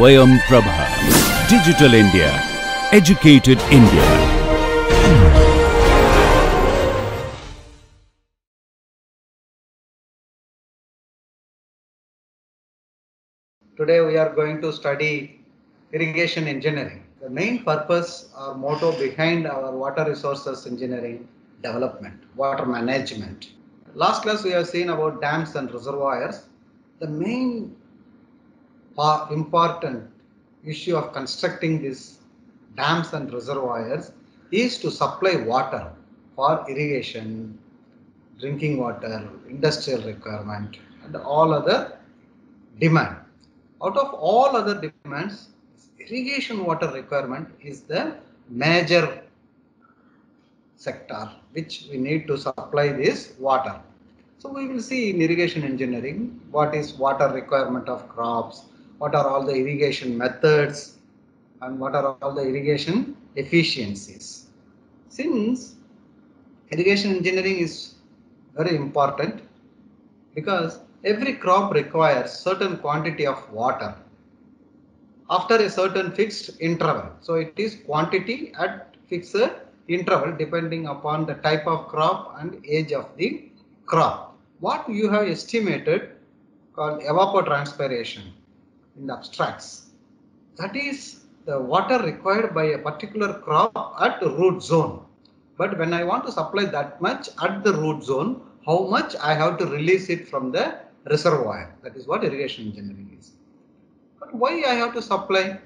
Swayam Prabha. Digital India. Educated India. Today we are going to study irrigation engineering. The main purpose or motto behind our water resources engineering development, water management. Last class we have seen about dams and reservoirs. The main important issue of constructing these dams and reservoirs is to supply water for irrigation, drinking water, industrial requirement and all other demand. Out of all other demands, irrigation water requirement is the major sector which we need to supply this water. So we will see in irrigation engineering what is water requirement of crops, what are all the irrigation methods and what are all the irrigation efficiencies. Since irrigation engineering is very important because every crop requires certain quantity of water after a certain fixed interval. So it is quantity at fixed interval depending upon the type of crop and age of the crop. What you have estimated called evapotranspiration in the abstracts, that is the water required by a particular crop at root zone. But when I want to supply that much at the root zone, how much I have to release it from the reservoir. That is what irrigation engineering is. But why I have to supply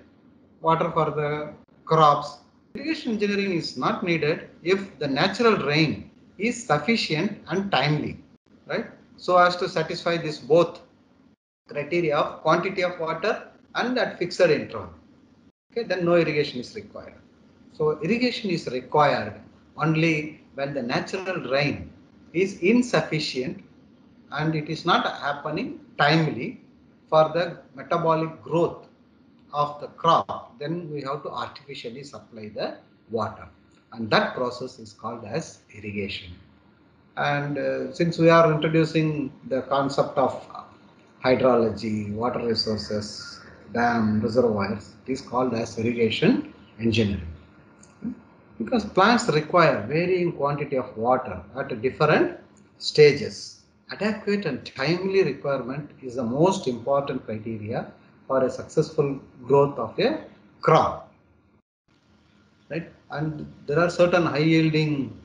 water for the crops? Irrigation engineering is not needed if the natural rain is sufficient and timely, right? So as to satisfy this both criteria of quantity of water and at fixed interval. Okay, then no irrigation is required. So irrigation is required only when the natural rain is insufficient and it is not happening timely for the metabolic growth of the crop. Then we have to artificially supply the water, and that process is called as irrigation. And since we are introducing the concept of hydrology, water resources, dam, reservoirs, it is called as irrigation engineering. Because plants require varying quantity of water at different stages. Adequate and timely requirement is the most important criteria for a successful growth of a crop. Right? And there are certain high yielding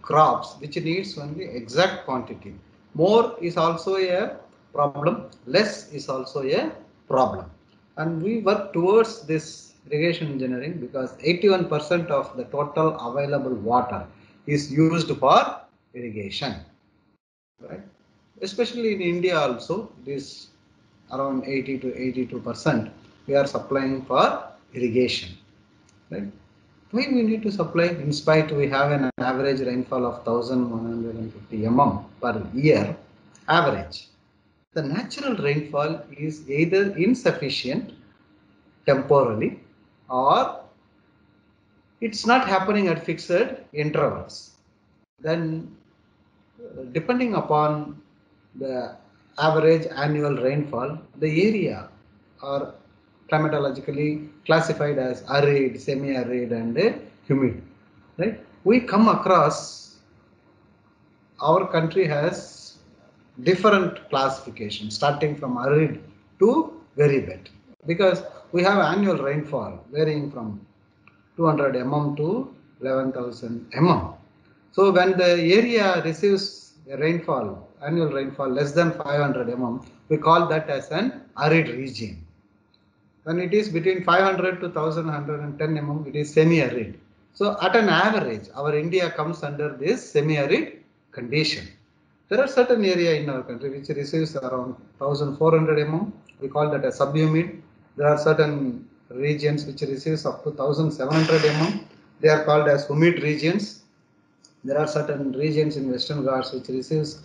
crops which needs only exact quantity. More is also a problem, less is also a problem. And we work towards this irrigation engineering because 81% of the total available water is used for irrigation. Right? Especially in India also, it is around 80 to 82% we are supplying for irrigation. Right? Why we need to supply in spite we have an average rainfall of 1150 mm per year average. The natural rainfall is either insufficient temporarily or it's not happening at fixed intervals. Then depending upon the average annual rainfall, the area are climatologically classified as arid, semi-arid and humid. Right? We come across, our country has different classifications starting from arid to very wet because we have annual rainfall varying from 200 mm to 11,000 mm. So when the area receives a rainfall, annual rainfall less than 500 mm, we call that as an arid region. When it is between 500 to 1110 mm, it is semi-arid. So at an average, our India comes under this semi-arid condition. There are certain area in our country which receives around 1400 mm. We call that as subhumid. There are certain regions which receives up to 1700 mm. They are called as humid regions. There are certain regions in Western Ghats which receives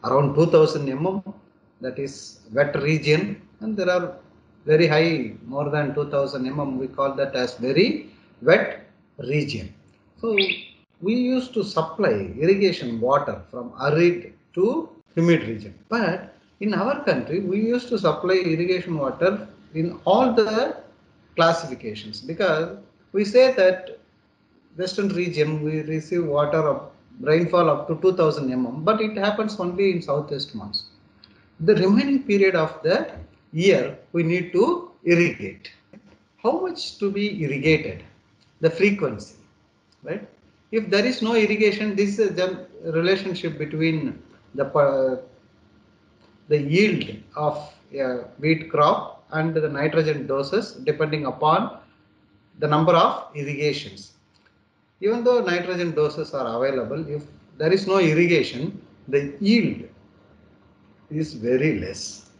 around 2000 mm, that is wet region, and there are very high, more than 2000 mm, we call that as very wet region. So we used to supply irrigation water from arid to humid region, but in our country we used to supply irrigation water in all the classifications, because we say that western region we receive water of rainfall up to 2000 mm, but it happens only in southwest months. The remaining period of the year we need to irrigate. How much to be irrigated? The frequency, right? If there is no irrigation, this is the relationship between the yield of a wheat crop and the nitrogen doses depending upon the number of irrigations. Even though nitrogen doses are available, if there is no irrigation, the yield is very less,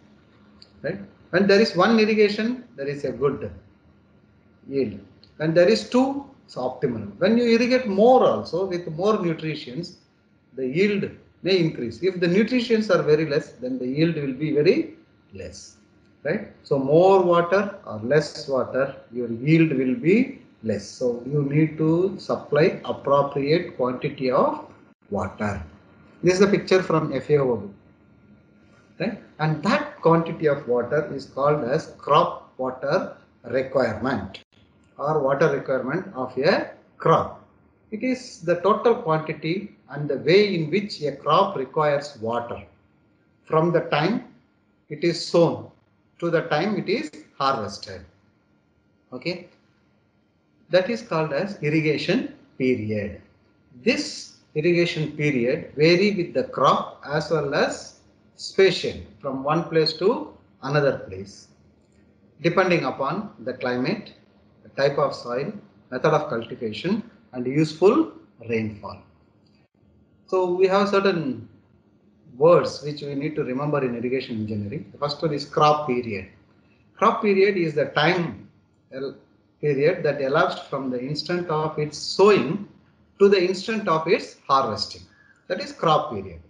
right? When there is one irrigation, there is a good yield. When there is two, it's optimal. When you irrigate more also with more nutrients, the yield may increase. If the nutrients are very less, then the yield will be very less, right? So more water or less water, your yield will be less. So you need to supply appropriate quantity of water. This is a picture from FAO book, right? And that quantity of water is called as crop water requirement or water requirement of a crop. It is the total quantity and the way in which a crop requires water from the time it is sown to the time it is harvested. Okay, that is called as irrigation period. This irrigation period vary with the crop as well as spatial from one place to another place, depending upon the climate, the type of soil, method of cultivation, and useful rainfall. So we have certain words which we need to remember in irrigation engineering. The first one is crop period. Crop period is the time period that elapsed from the instant of its sowing to the instant of its harvesting. That is crop period.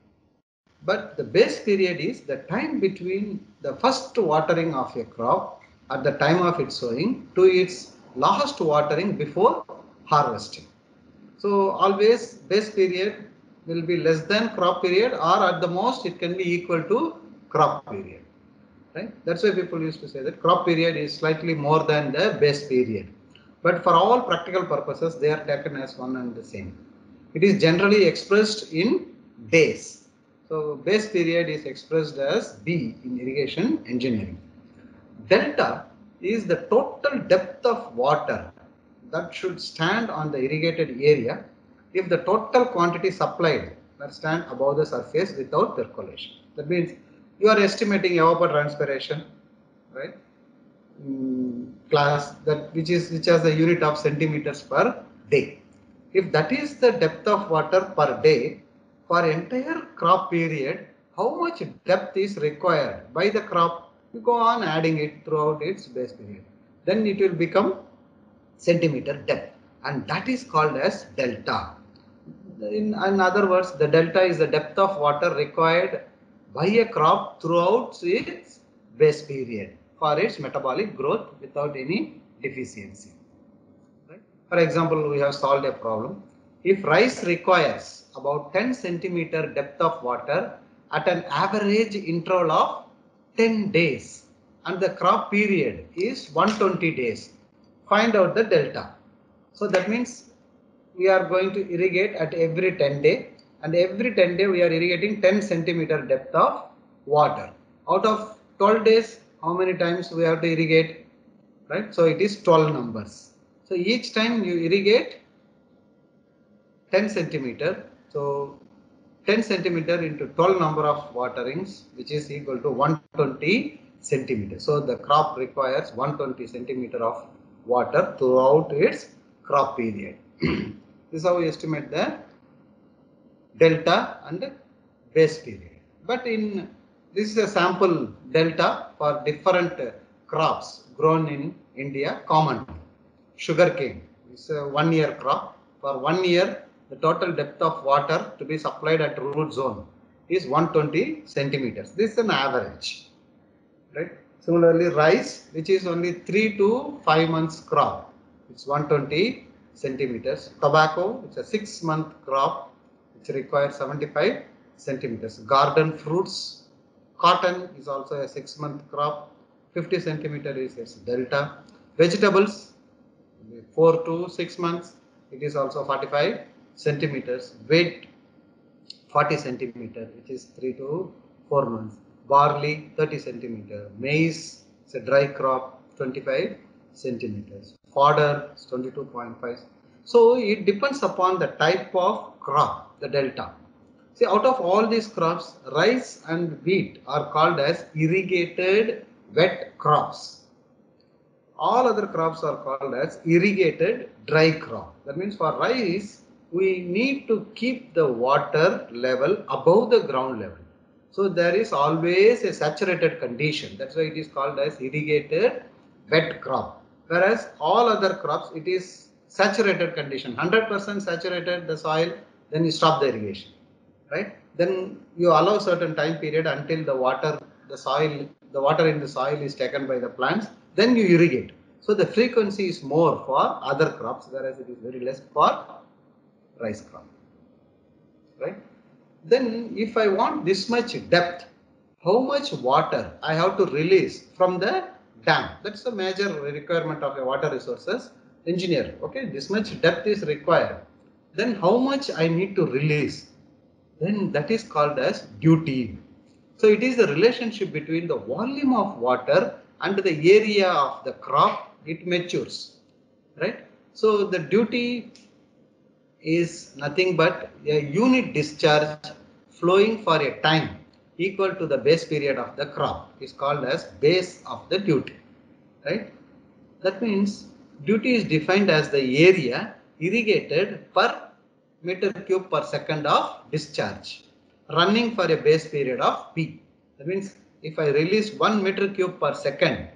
But the base period is the time between the first watering of a crop at the time of its sowing to its last watering before harvesting. So always base period will be less than crop period, or at the most it can be equal to crop period. Right? That's why people used to say that crop period is slightly more than the base period. But for all practical purposes, they are taken as one and the same. It is generally expressed in days. So base period is expressed as B in irrigation engineering. Delta is the total depth of water that should stand on the irrigated area if the total quantity supplied must stand above the surface without percolation. That means you are estimating evapotranspiration, right? Class that which has the unit of centimeters per day. If that is the depth of water per day for entire crop period, how much depth is required by the crop? You go on adding it throughout its base period. Then it will become centimeter depth, and that is called as delta. In other words, the delta is the depth of water required by a crop throughout its base period for its metabolic growth without any deficiency. Right? For example, we have solved a problem. If rice requires about 10 centimeter depth of water at an average interval of 10 days and the crop period is 120 days, find out the delta. So that means we are going to irrigate at every 10 day, and every 10 day we are irrigating 10 centimeter depth of water. Out of 12 days, how many times we have to irrigate? Right? So it is 12 numbers. So each time you irrigate 10 centimeter. So 10 centimeter into 12 number of waterings, which is equal to 120 centimeter. So the crop requires 120 centimeter of water throughout its crop period. This is how we estimate the delta and base period. But in this is a sample delta for different crops grown in India. Common sugarcane is a 1 year crop. For 1 year, the total depth of water to be supplied at root zone is 120 centimeters. This is an average, right? Similarly, rice, which is only 3 to 5 months crop, it's 120 centimeters. Tobacco, it's a 6-month crop, which requires 75 centimeters. Garden fruits, cotton is also a 6-month crop. 50 centimeter is its delta. Vegetables, 4 to 6 months, it is also 45 centimeters. Wheat, 40 centimeter, which is 3 to 4 months. Barley, 30 centimeter. Maize, it's a dry crop, 25 centimeters. Fodder is 22.5. So it depends upon the type of crop, the delta. See, out of all these crops, rice and wheat are called as irrigated wet crops. All other crops are called as irrigated dry crop. That means for rice, we need to keep the water level above the ground level. So there is always a saturated condition. That's why it is called as irrigated wet crop. Whereas all other crops, it is saturated condition. 100% saturated the soil, then you stop the irrigation. Right? Then you allow certain time period until the water in the soil is taken by the plants, then you irrigate. So the frequency is more for other crops, whereas it is very less for rice crop. Right? Then if I want this much depth, how much water I have to release from the dam? That's the major requirement of a water resources engineer. Okay, this much depth is required. Then how much I need to release? Then that is called as duty. So it is the relationship between the volume of water and the area of the crop it matures, right? So the duty is nothing but a unit discharge flowing for a time equal to the base period of the crop is called as base of the duty, right? That means duty is defined as the area irrigated per meter cube per second of discharge running for a base period of P. That means if I release 1 meter cube per second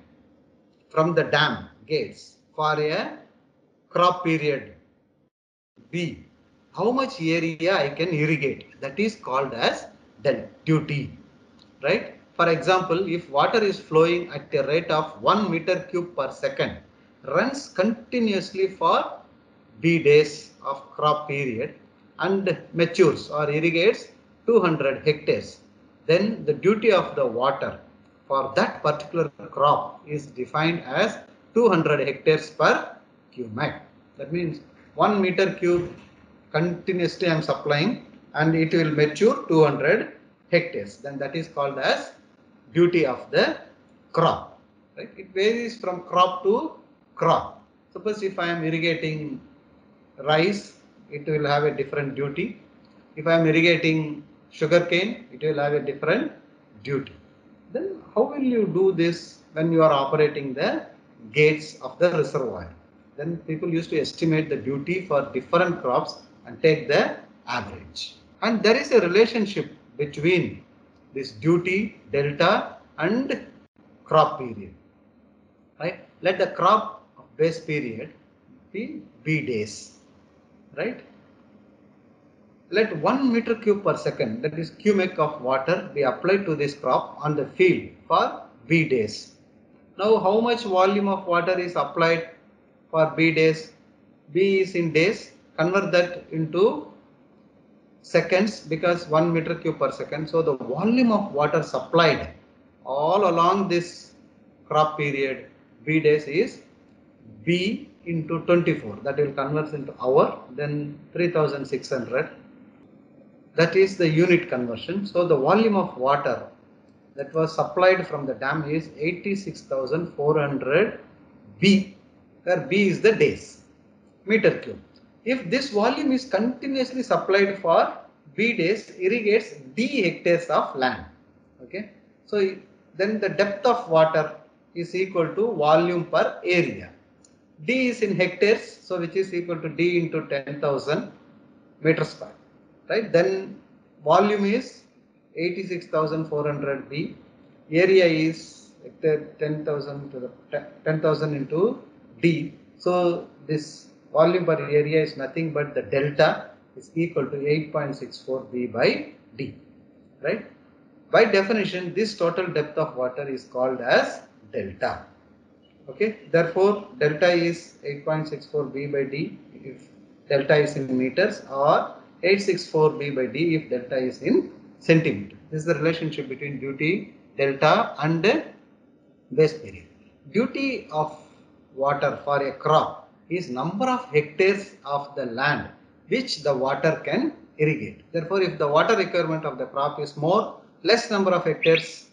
from the dam gates for a crop period B, how much area I can irrigate? That is called as the duty, right? For example, if water is flowing at a rate of 1 meter cube per second, runs continuously for B days of crop period and matures or irrigates 200 hectares, then the duty of the water for that particular crop is defined as 200 hectares per cubic. That means 1 meter cube continuously I am supplying and it will mature 200 hectares. Then that is called as duty of the crop. Right? It varies from crop to crop. Suppose if I am irrigating rice, it will have a different duty. If I am irrigating sugarcane, it will have a different duty. Then how will you do this when you are operating the gates of the reservoir? Then people used to estimate the duty for different crops and take the average. And there is a relationship between this duty, delta and crop period. Right? Let the crop base period be B days. Right? Let 1 meter cube per second, that is cubic of water, be applied to this crop on the field for B days. Now how much volume of water is applied for B days? B is in days, convert that into seconds because 1 meter cube per second. So the volume of water supplied all along this crop period B days is B into 24, that will convert into hour, then 3600. That is the unit conversion. So the volume of water that was supplied from the dam is 86,400 B, where B is the days, meter cube. If this volume is continuously supplied for B days, irrigates D hectares of land. Okay. So then the depth of water is equal to volume per area. D is in hectares, so which is equal to D into 10,000 meters square. Right? Then volume is 86,400 B. Area is 10,000 to the 10,000 into D. So this volume per area is nothing but the delta is equal to 8.64 B by D. Right? By definition, this total depth of water is called as delta. Okay. Therefore, delta is 8.64 B by D if delta is in meters, or 864 B by D if delta is in centimeter. This is the relationship between duty, delta and base period. Duty of water for a crop is number of hectares of the land which the water can irrigate. Therefore, if the water requirement of the crop is more, less number of hectares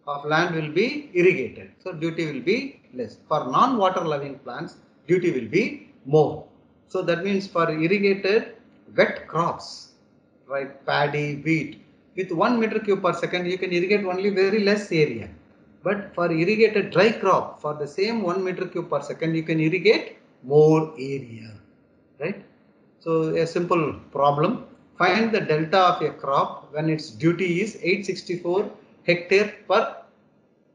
of land will be irrigated. So, duty will be less. For non-water loving plants, duty will be more. So, that means for irrigated wet crops, right, paddy, wheat, with 1 meter cube per second, you can irrigate only very less area. But for irrigated dry crop, for the same 1 meter cube per second, you can irrigate more area, right? So a simple problem. Find the delta of a crop when its duty is 864 hectare per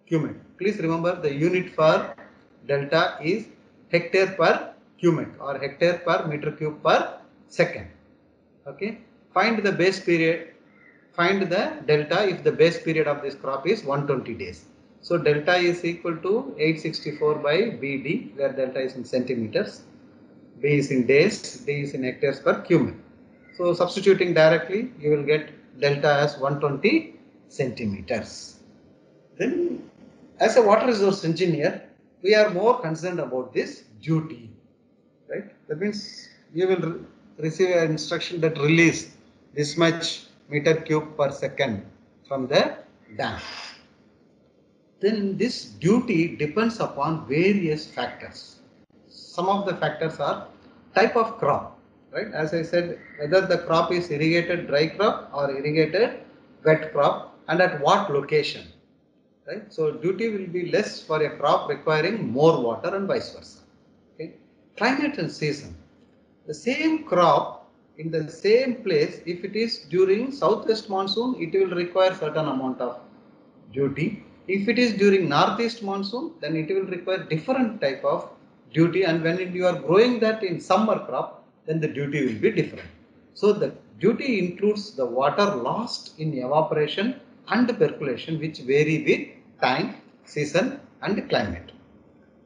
cubic. Please remember the unit for delta is hectare per cubic or hectare per meter cube per second. Okay. Find the base period. Find the delta if the base period of this crop is 120 days. So delta is equal to 864 by BD, where delta is in centimeters, B is in days, D is in hectares per cubic. So substituting directly, you will get delta as 120 centimeters. Then as a water resource engineer, we are more concerned about this duty, right? That means you will receive an instruction that release this much meter cube per second from the dam. Then this duty depends upon various factors. Some of the factors are type of crop, right? As I said, whether the crop is irrigated dry crop or irrigated wet crop and at what location, right? So duty will be less for a crop requiring more water and vice versa. Okay. Climate and season. The same crop in the same place, if it is during southwest monsoon, it will require certain amount of duty. If it is during northeast monsoon, then it will require different type of duty, and when you are growing that in summer crop, then the duty will be different. So the duty includes the water lost in evaporation and percolation, which vary with time, season and climate.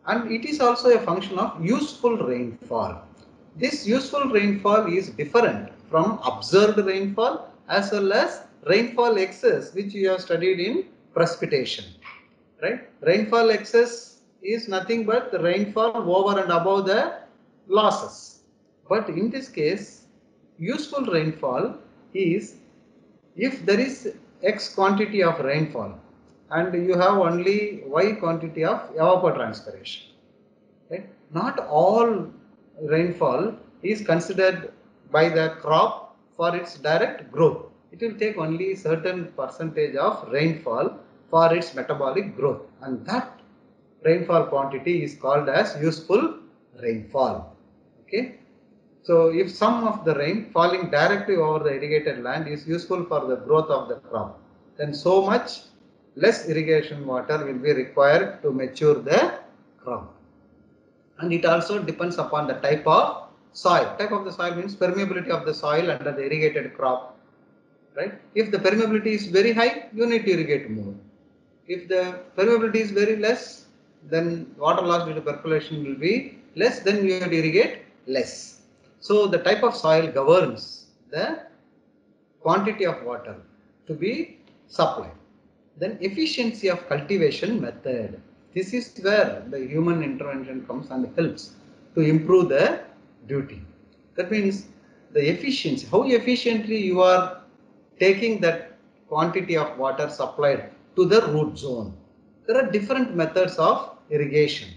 And it is also a function of useful rainfall. This useful rainfall is different from observed rainfall as well as rainfall excess, which you have studied in precipitation, right? Rainfall excess is nothing but the rainfall over and above the losses. But in this case, useful rainfall is if there is X quantity of rainfall and you have only Y quantity of evapotranspiration, right? Not all rainfall is considered by the crop for its direct growth. It will take only certain percentage of rainfall for its metabolic growth, and that rainfall quantity is called as useful rainfall. Okay. So if some of the rain falling directly over the irrigated land is useful for the growth of the crop, then so much less irrigation water will be required to mature the crop. And it also depends upon the type of soil. Type of the soil means permeability of the soil under the irrigated crop, right? If the permeability is very high, you need to irrigate more. If the permeability is very less, then water loss due to percolation will be less, then you have to irrigate less. So the type of soil governs the quantity of water to be supplied. Then efficiency of cultivation method. This is where the human intervention comes and helps to improve the duty. That means the efficiency, how efficiently you are taking that quantity of water supplied to the root zone. There are different methods of irrigation,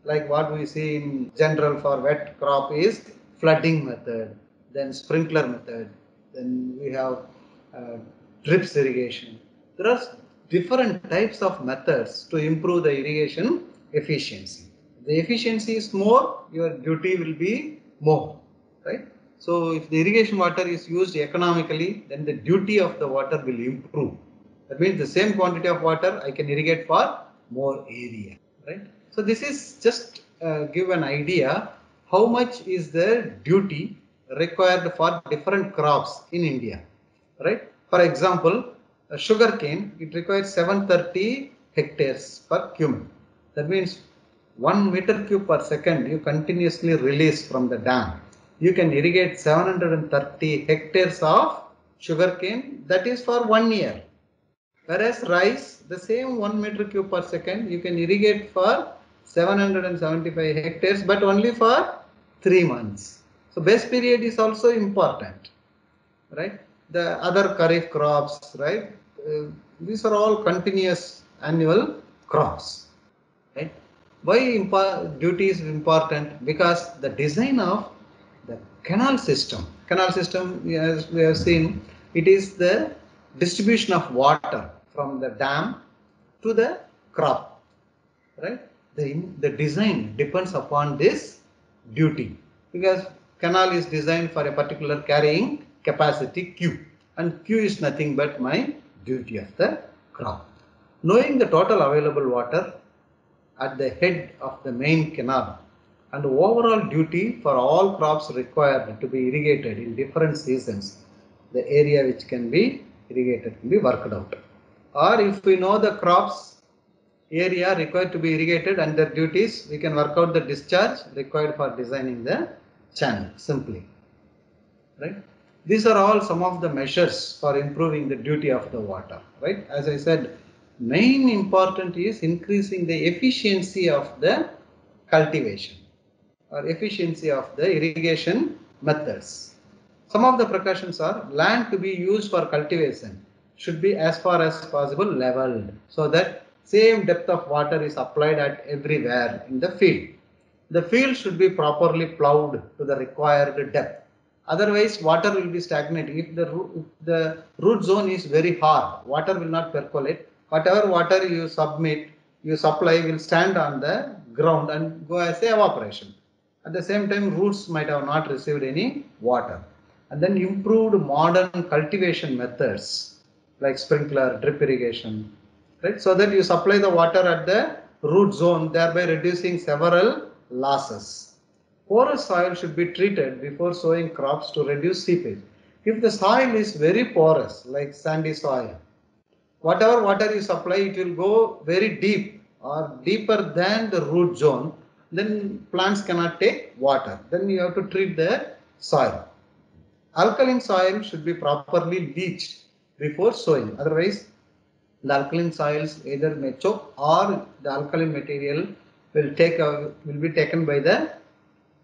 like what we see in general for wet crop is flooding method, then sprinkler method, then we have drips irrigation. There are different types of methods to improve the irrigation efficiency. The efficiency is more, your duty will be more, right? So if the irrigation water is used economically, then the duty of the water will improve. That means the same quantity of water I can irrigate for more area, right? So this is just give an idea how much is the duty required for different crops in India, right? For example, sugarcane, it requires 730 hectares per cubic. That means 1 meter cube per second you continuously release from the dam. You can irrigate 730 hectares of sugarcane, that is for 1 year. Whereas rice, the same 1 meter cube per second, you can irrigate for 775 hectares, but only for 3 months. So base period is also important, right? The other kharif crops, right? These are all continuous annual crops, right? Why duty is important? Because the design of the canal system, as we have seen, it is the distribution of water from the dam to the crop, right? The design depends upon this duty, because canal is designed for a particular carrying capacity Q, and Q is nothing but my duty of the crop. Knowing the total available water at the head of the main canal and overall duty for all crops required to be irrigated in different seasons, the area which can be irrigated can be worked out. Or if we know the crops area required to be irrigated and their duties, we can work out the discharge required for designing the channel simply, right? These are all some of the measures for improving the duty of the water, right? As I said, main important is increasing the efficiency of the cultivation or efficiency of the irrigation methods. Some of the precautions are: land to be used for cultivation should be as far as possible leveled, so that same depth of water is applied at everywhere in the field. The field should be properly plowed to the required depth. Otherwise, water will be stagnating. If the root zone is very hard, water will not percolate. Whatever water you supply will stand on the ground and go as a evaporation. At the same time, roots might have not received any water. And then improved modern cultivation methods like sprinkler, drip irrigation, right? So that you supply the water at the root zone, thereby reducing several losses. Porous soil should be treated before sowing crops to reduce seepage. If the soil is very porous, like sandy soil, whatever water you supply, it will go very deep or deeper than the root zone. Then plants cannot take water. Then you have to treat the soil. Alkaline soil should be properly leached before sowing. Otherwise, the alkaline soils either may choke or the alkaline material will be taken by the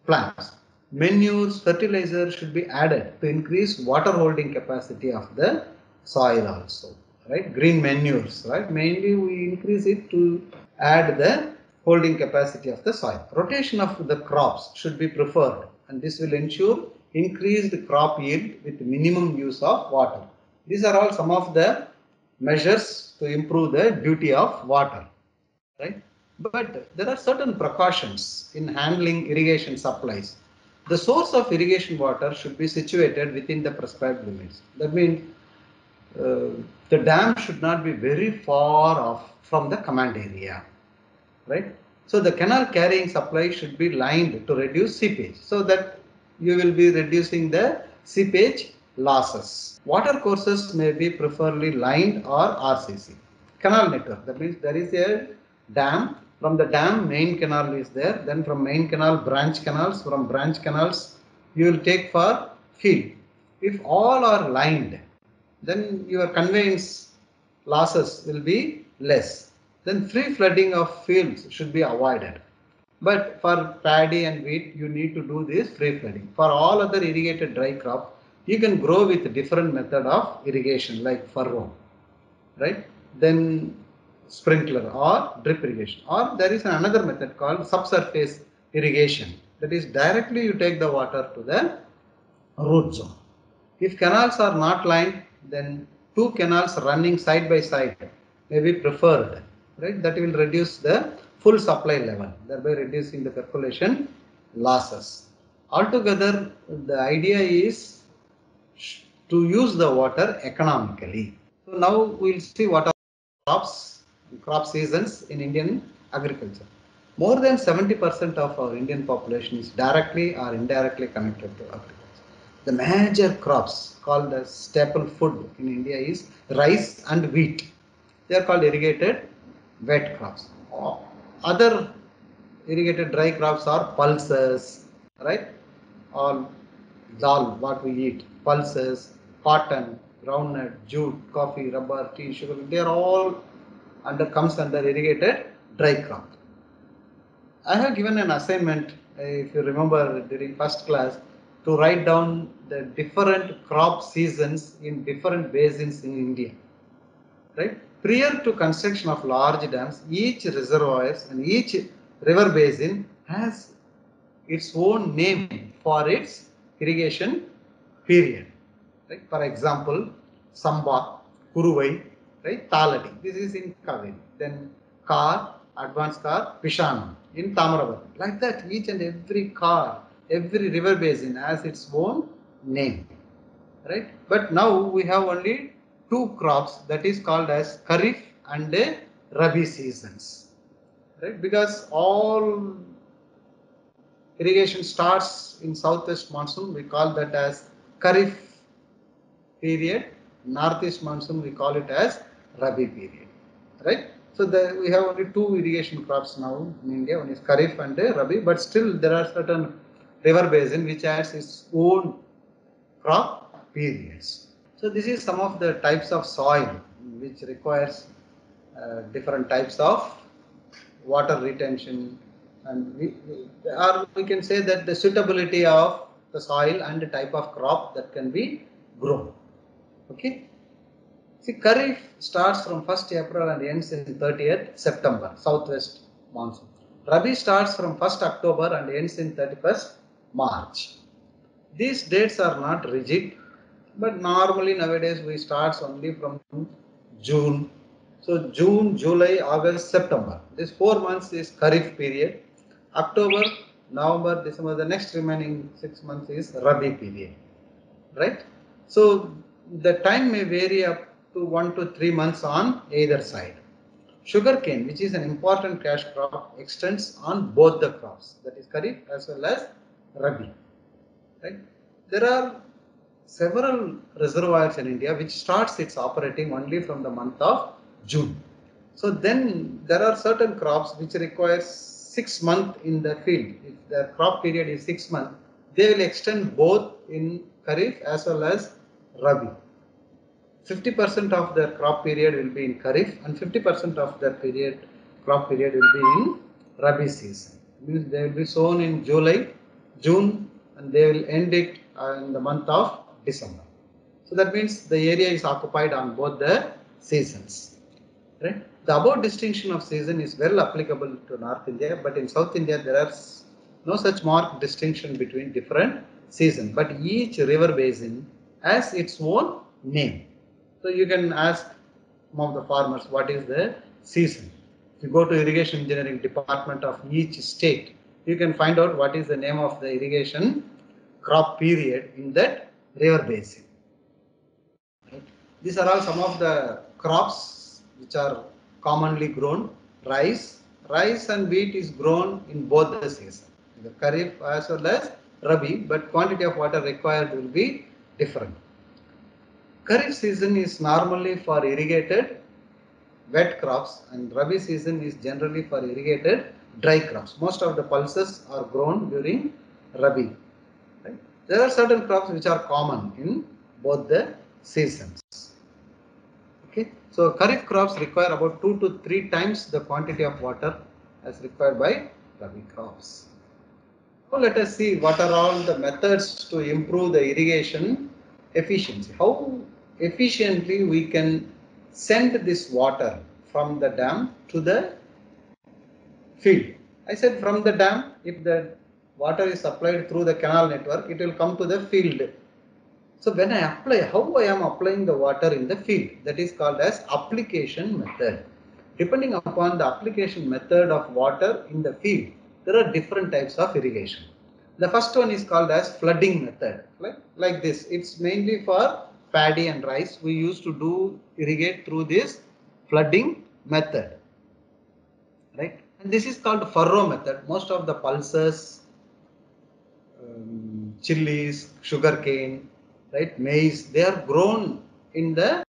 plants. Manures, fertilizers should be added to increase water holding capacity of the soil also, right? Green manures, right? Mainly we increase it to add the holding capacity of the soil. Rotation of the crops should be preferred, and this will ensure increased crop yield with minimum use of water. These are all some of the measures to improve the duty of water, right? But there are certain precautions in handling irrigation supplies. The source of irrigation water should be situated within the prescribed limits. That means uh, the dam should not be very far off from the command area, right? So the canal carrying supply should be lined to reduce seepage, so that you will be reducing the seepage losses. Water courses may be preferably lined or RCC. Canal network, that means there is a dam. From the dam, main canal is there. Then from main canal, branch canals. From branch canals, you will take for field. If all are lined, then your conveyance losses will be less. Then free flooding of fields should be avoided. But for paddy and wheat, you need to do this free flooding. For all other irrigated dry crop, you can grow with different method of irrigation like furrow, right? Then sprinkler or drip irrigation. Or there is another method called subsurface irrigation. That is directly you take the water to the root zone. If canals are not lined, then two canals running side by side may be preferred, right? That will reduce the full supply level, thereby reducing the percolation losses. Altogether, the idea is to use the water economically. So now we'll see what are crop seasons in Indian agriculture. More than 70% of our Indian population is directly or indirectly connected to agriculture. The major crops called as staple food in India is rice and wheat. They are called irrigated wet crops. Other irrigated dry crops are pulses, right? All dal, what we eat, pulses, cotton, groundnut, jute, coffee, rubber, tea, sugar, they are all comes under irrigated dry crop. I have given an assignment, if you remember during first class, to write down the different crop seasons in different basins in India. Right? Prior to construction of large dams, each reservoirs and each river basin has its own name for its irrigation period. Right? For example, Samba, Kuruvai, right? Taladi. This is in Kaveri. Then Kar, Advanced Kar, Pishanam in Tamaravari. Like that, each and every Kar, every river basin has its own name. Right? But now we have only two crops, that is called as Kharif and Rabi seasons. Right? Because all irrigation starts in southwest monsoon, we call that as Kharif period. Northeast monsoon, we call it as Rabi period. Right? So we have only two irrigation crops now in India. One is Kharif and Rabi, but still there are certain river basin which has its own crop periods. So this is some of the types of soil which requires different types of water retention, and we can say that the suitability of the soil and the type of crop that can be grown. Okay. See, Kharif starts from 1st April and ends in 30th September, southwest monsoon. Rabi starts from 1st October and ends in 31st March. These dates are not rigid, but normally nowadays we start only from June. So June, July, August, September. This 4 months is Kharif period. October, November, December, the next remaining 6 months is Rabi period. Right? So the time may vary up to 1 to 3 months on either side. Sugarcane, which is an important cash crop, extends on both the crops, that is Kharif as well as Rabi. Right? There are several reservoirs in India which starts its operating only from the month of June. So then there are certain crops which require 6 months in the field. If the crop period is 6 months, they will extend both in Kharif as well as Rabi. 50% of their crop period will be in Kharif and 50% of their crop period will be in Rabi season. It means they will be sown in July, June, and they will end it in the month of December. So that means the area is occupied on both the seasons. Right? The above distinction of season is well applicable to North India, but in South India there are no such marked distinction between different seasons. But each river basin has its own name. So you can ask some of the farmers what is the season. If you go to irrigation engineering department of each state, you can find out what is the name of the irrigation crop period in that river basin. Right? These are all some of the crops which are commonly grown. Rice and wheat is grown in both the seasons, the Kharif as well as Rabi, but quantity of water required will be different. Kharif season is normally for irrigated wet crops and Rabi season is generally for irrigated dry crops. Most of the pulses are grown during Rabi. Right? There are certain crops which are common in both the seasons. Okay, so Kharif crops require about 2 to 3 times the quantity of water as required by Rabi crops. Now let us see what are all the methods to improve the irrigation efficiency. How efficiently we can send this water from the dam to the field. I said from the dam, if the water is supplied through the canal network, it will come to the field. So when I apply, how I am applying the water in the field, that is called as application method. Depending upon the application method of water in the field, there are different types of irrigation. The first one is called as flooding method, like this. It's mainly for paddy and rice. We used to irrigate through this flooding method, right? And this is called furrow method. Most of the pulses, chilies, sugarcane, right, maize, they are grown in the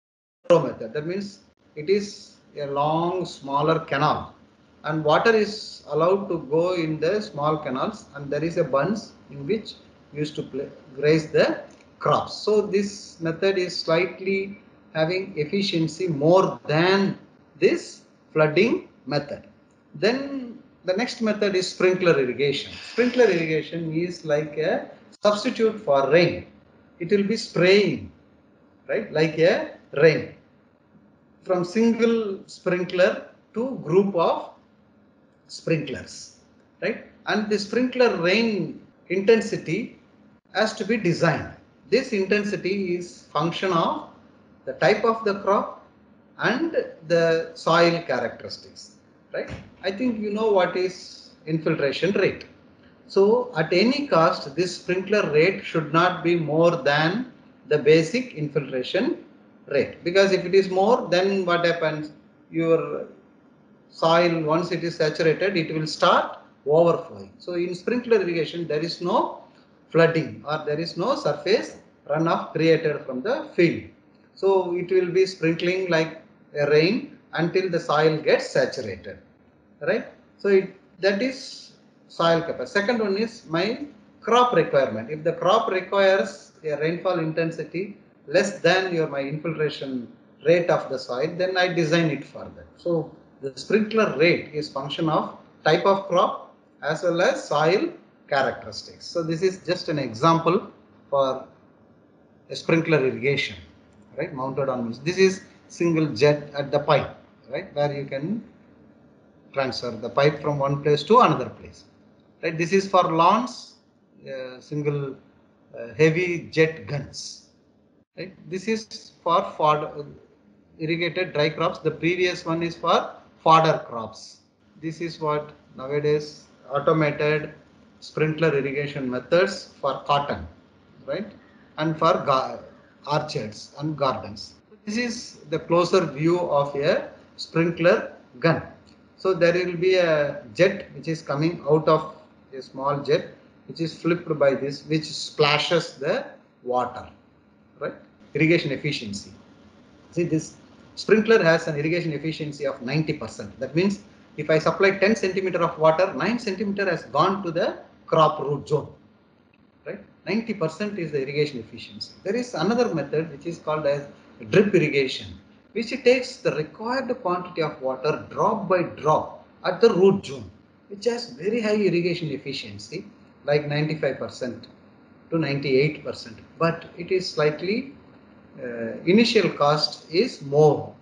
furrow method. That means it is a long, smaller canal, and water is allowed to go in the small canals, and there is a bunch in which used to graze the crops. So this method is slightly having efficiency more than this flooding method. Then the next method is sprinkler irrigation. Sprinkler irrigation is like a substitute for rain. It will be spraying, right, like a rain, from single sprinkler to group of sprinklers, right? And the sprinkler rain intensity has to be designed. This intensity is function of the type of the crop and the soil characteristics, right? I think you know what is infiltration rate. So at any cost, this sprinkler rate should not be more than the basic infiltration rate, because if it is more, then what happens? Your soil, once it is saturated, it will start overflowing. So in sprinkler irrigation, there is no flooding or there is no surface runoff created from the field. So it will be sprinkling like a rain until the soil gets saturated, right? So that is soil capacity. Second one is my crop requirement. If the crop requires a rainfall intensity less than my infiltration rate of the soil, then I design it for that. So the sprinkler rate is function of type of crop as well as soil characteristics. So this is just an example for a sprinkler irrigation, right, mounted on this. This is single jet at the pipe, right, where you can transfer the pipe from one place to another place, right. This is for lawns, single heavy jet guns, right. This is for irrigated dry crops. The previous one is for fodder crops. This is what nowadays automated sprinkler irrigation methods for cotton, right, and for orchards and gardens. This is the closer view of a sprinkler gun. So there will be a jet which is coming out of a small jet which is flipped by this, which splashes the water, right? Irrigation efficiency. See, this sprinkler has an irrigation efficiency of 90%. That means if I supply 10 centimeter of water, 9 centimeter has gone to the crop root zone, right? 90% is the irrigation efficiency. There is another method which is called as drip irrigation, which takes the required quantity of water drop by drop at the root zone, which has very high irrigation efficiency, like 95% to 98%, but it is slightly initial cost is more.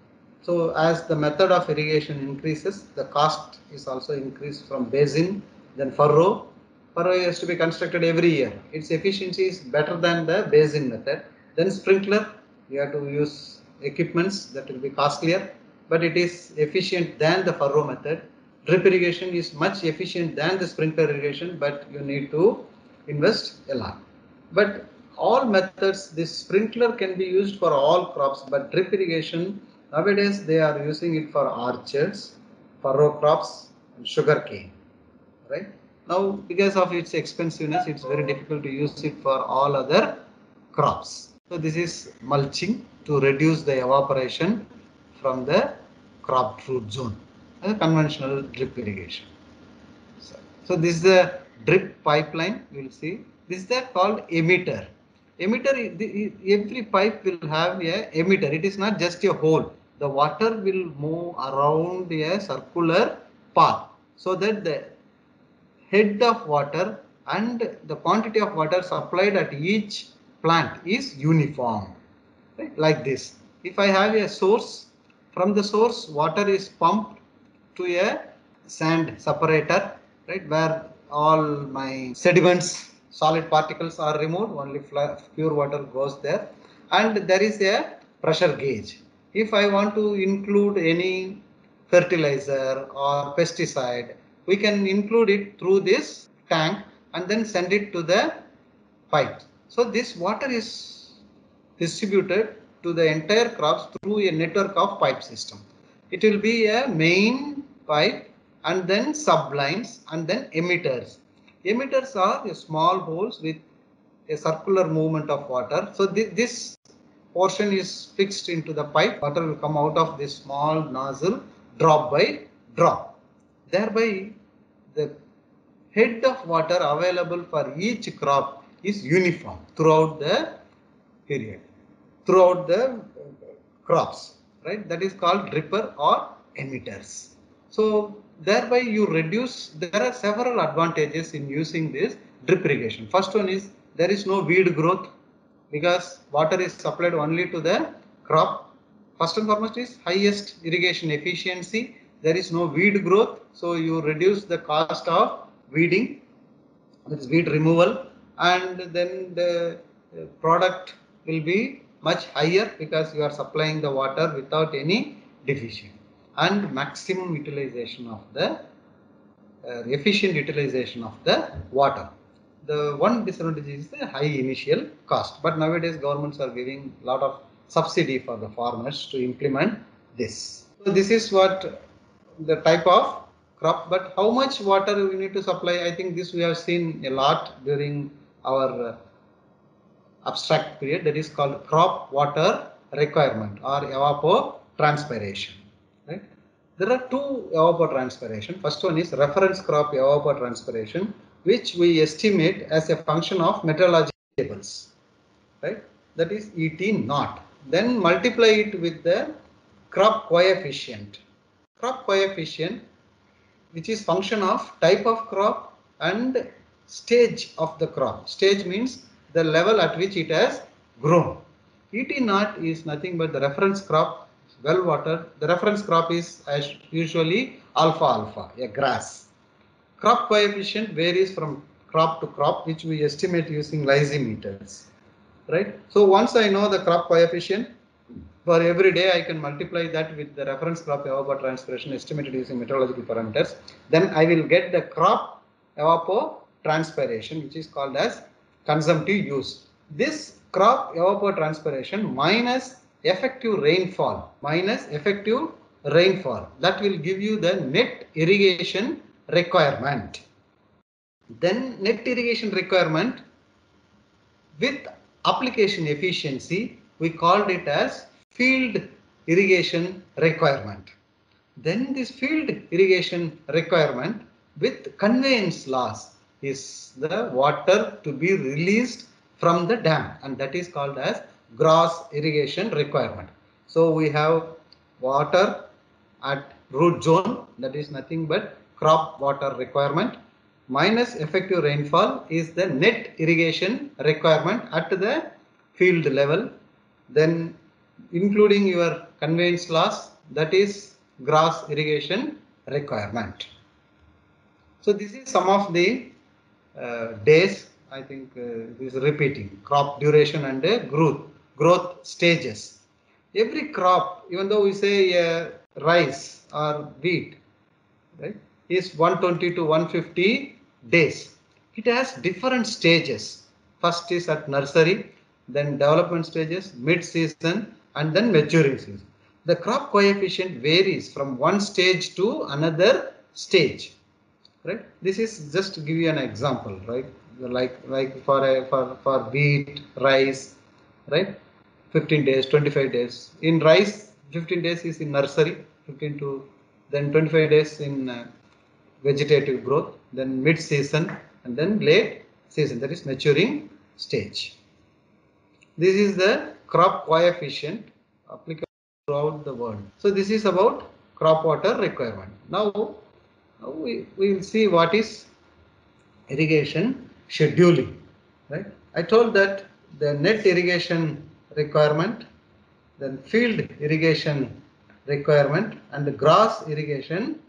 So as the method of irrigation increases, the cost is also increased from basin, then furrow. Furrow has to be constructed every year. Its efficiency is better than the basin method. Then sprinkler, you have to use equipments that will be costlier, but it is efficient than the furrow method. Drip irrigation is much efficient than the sprinkler irrigation, but you need to invest a lot. But all methods, this sprinkler can be used for all crops, but drip irrigation, nowadays they are using it for orchards, furrow crops, and sugar cane, right? Now, because of its expensiveness, it's very difficult to use it for all other crops. So this is mulching to reduce the evaporation from the crop root zone, a conventional drip irrigation. So this is the drip pipeline. You will see this is called emitter. Emitter, every pipe will have a emitter. It is not just a hole. The water will move around a circular path, so that the head of water and the quantity of water supplied at each plant is uniform, right? Like this. If I have a source, from the source water is pumped to a sand separator, right, where all my sediments, solid particles are removed, only pure water goes there, and there is a pressure gauge. If I want to include any fertilizer or pesticide, we can include it through this tank and then send it to the pipe. So this water is distributed to the entire crops through a network of pipe system. It will be a main pipe and then sublines and then emitters. Emitters are small holes with a circular movement of water. So this portion is fixed into the pipe. Water will come out of this small nozzle drop by drop. Thereby the head of water available for each crop is uniform throughout the period throughout the crops, right? That is called dripper or emitters. So thereby you reduce, there are several advantages in using this drip irrigation. First one is there is no weed growth because water is supplied only to the crop. First and foremost is highest irrigation efficiency. There is no weed growth, so you reduce the cost of weeding, that is weed removal, and then the product will be much higher because you are supplying the water without any deficient, and maximum utilization of the efficient utilization of the water. The one disadvantage is the high initial cost, but nowadays governments are giving a lot of subsidy for the farmers to implement this. So this is what the type of crop, but how much water we need to supply, I think this we have seen a lot during our abstract period, that is called crop water requirement or evapotranspiration, right? There are two evapotranspiration. First one is reference crop evapotranspiration, which we estimate as a function of meteorological tables, right? That is ET naught. Then multiply it with the crop coefficient. Crop coefficient, which is function of type of crop and stage of the crop. Stage means the level at which it has grown. ET naught is nothing but the reference crop, well watered. The reference crop is as usually alfalfa, a grass. Crop coefficient varies from crop to crop, which we estimate using lysimeters, right? So once I know the crop coefficient, for every day I can multiply that with the reference crop evapotranspiration estimated using meteorological parameters. Then I will get the crop evapotranspiration, which is called as consumptive use. This crop evapotranspiration minus effective rainfall, that will give you the net irrigation requirement. Then net irrigation requirement with application efficiency, we called it as field irrigation requirement. Then this field irrigation requirement with conveyance loss is the water to be released from the dam, and that is called as gross irrigation requirement. So we have water at root zone, that is nothing but crop water requirement, minus effective rainfall is the net irrigation requirement at the field level, then including your conveyance loss, that is gross irrigation requirement. So this is some of the days, I think this is repeating, crop duration and growth stages. Every crop, even though we say rice or wheat, right, is 120 to 150 days. It has different stages. First is at nursery, then development stages, mid-season, and then maturing season. The crop coefficient varies from one stage to another stage, right? This is just to give you an example, right? Like for wheat, rice, right? 15 days, 25 days. In rice, 15 days is in nursery, 15 to then 25 days in vegetative growth, then mid-season, and then late season, that is maturing stage. This is the crop coefficient applicable throughout the world. So this is about crop water requirement. Now we will see what is irrigation scheduling, right? I told that the net irrigation requirement, then field irrigation requirement, and the gross irrigation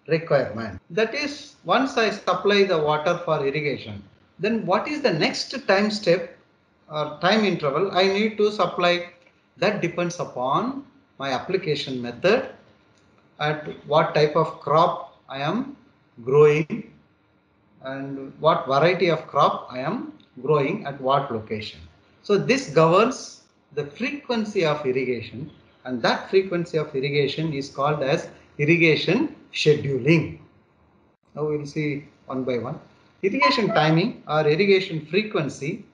requirement. That is, once I supply the water for irrigation, then what is the next time step or time interval I need to supply? That depends upon my application method, at what type of crop I am growing, and what variety of crop I am growing at what location. So this governs the frequency of irrigation, and that frequency of irrigation is called as irrigation scheduling. Now we will see one by one. Irrigation timing or irrigation frequency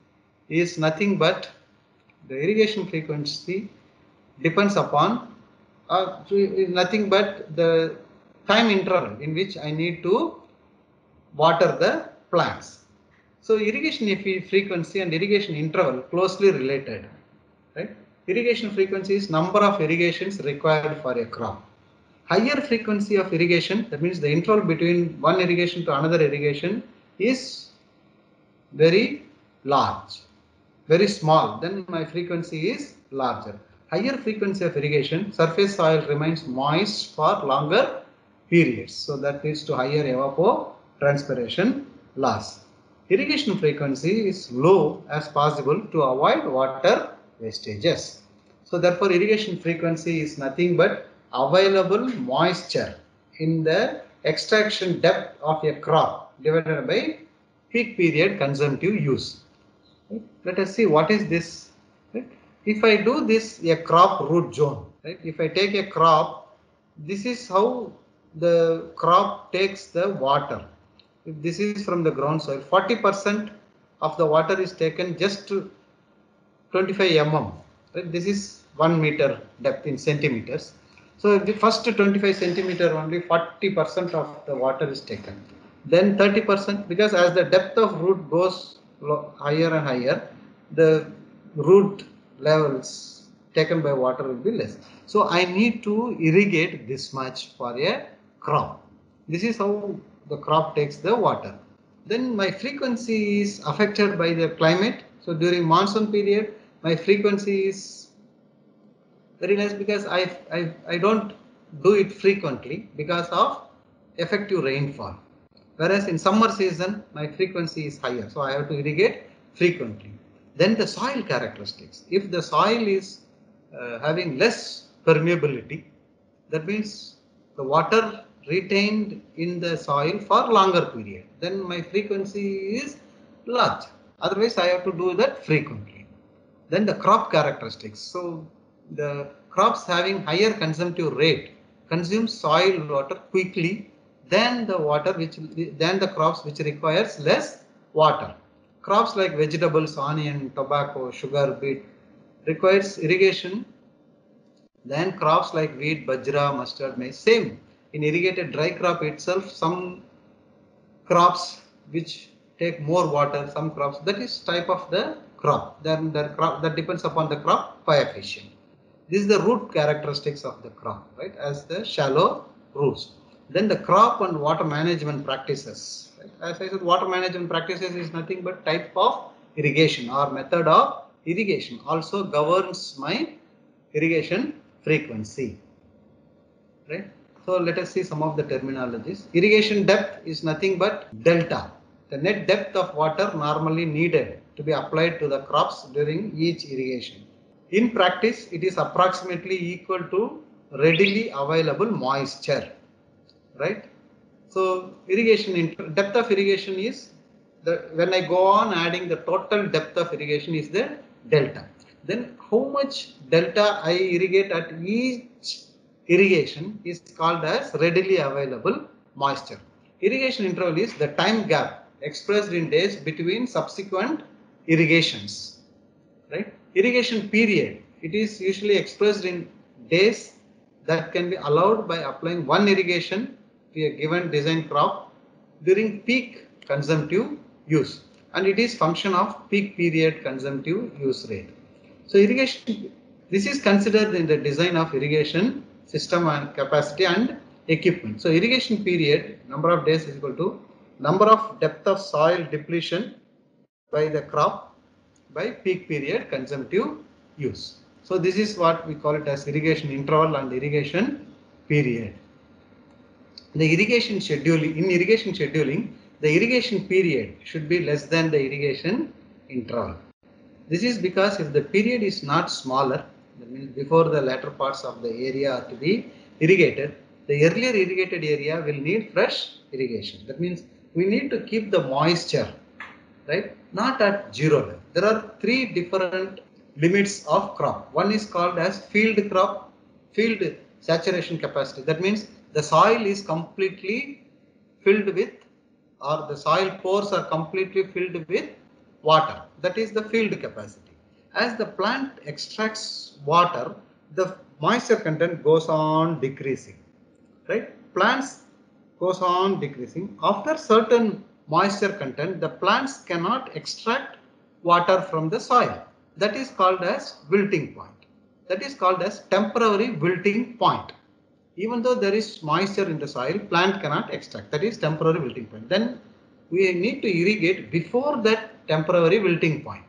is nothing but the irrigation frequency depends upon nothing but the time interval in which I need to water the plants. So irrigation frequency and irrigation interval closely related. Irrigation frequency is number of irrigations required for a crop. Higher frequency of irrigation, that means the interval between one irrigation to another irrigation is very large, very small, then my frequency is larger. Higher frequency of irrigation, surface soil remains moist for longer periods. So that leads to higher evapotranspiration loss. Irrigation frequency is low as possible to avoid water wastages. So therefore irrigation frequency is nothing but available moisture in the extraction depth of a crop divided by peak period consumptive use. Right? Let us see what is this. Right? If I do this a crop root zone, right? If I take a crop, this is how the crop takes the water. If this is from the ground soil, 40% of the water is taken just to 25 mm. Right? This is 1 meter depth in centimeters. So the first 25 centimeter only 40% of the water is taken. Then 30%, because as the depth of root goes higher and higher, the root levels taken by water will be less. So I need to irrigate this much for a crop. This is how the crop takes the water. Then my frequency is affected by the climate. So during monsoon period, my frequency is very less because I don't do it frequently because of effective rainfall. Whereas in summer season, my frequency is higher. So I have to irrigate frequently. Then the soil characteristics. If the soil is having less permeability, that means the water retained in the soil for longer period, then my frequency is large. Otherwise, I have to do that frequently. Then the crop characteristics. So the crops having higher consumptive rate consume soil water quickly than the crops which requires less water. Crops like vegetables, onion, tobacco, sugar, beet requires irrigation than crops like wheat, bajra, mustard, maize. Same in irrigated dry crop itself, some crops which take more water, some crops, that is type of the crop. Then the crop that depends upon the crop coefficient. This is the root characteristics of the crop, right? As the shallow roots. Then the crop and water management practices. Right? As I said, water management practices is nothing but type of irrigation or method of irrigation. Also governs my irrigation frequency. Right? So let us see some of the terminologies. Irrigation depth is nothing but delta, the net depth of water normally needed to be applied to the crops during each irrigation. In practice, it is approximately equal to readily available moisture, right? So irrigation depth of irrigation is when I go on adding the total depth of irrigation is the delta. Then how much delta I irrigate at each irrigation is called as readily available moisture. Irrigation interval is the time gap expressed in days between subsequent irrigations, right? Irrigation period, it is usually expressed in days that can be allowed by applying one irrigation to a given design crop during peak consumptive use, and it is function of peak period consumptive use rate. So irrigation, this is considered in the design of irrigation system and capacity and equipment. So irrigation period, number of days is equal to number of depth of soil depletion by the crop by peak period consumptive use. So this is what we call it as irrigation interval and irrigation period. The irrigation scheduling, in irrigation scheduling, the irrigation period should be less than the irrigation interval. This is because if the period is not smaller, that means before the latter parts of the area are to be irrigated, the earlier irrigated area will need fresh irrigation. That means we need to keep the moisture, right, not at zero level. There are three different limits of crop. One is called as field crop, field saturation capacity. That means the soil is completely filled with, or the soil pores are completely filled with water. That is the field capacity. As the plant extracts water, the moisture content goes on decreasing, right? Plants goes on decreasing. After certain moisture content, the plants cannot extract water from the soil. That is called as wilting point. that is called as temporary wilting point. Even though there is moisture in the soil, plant cannot extract. That is temporary wilting point. Then we need to irrigate before that temporary wilting point.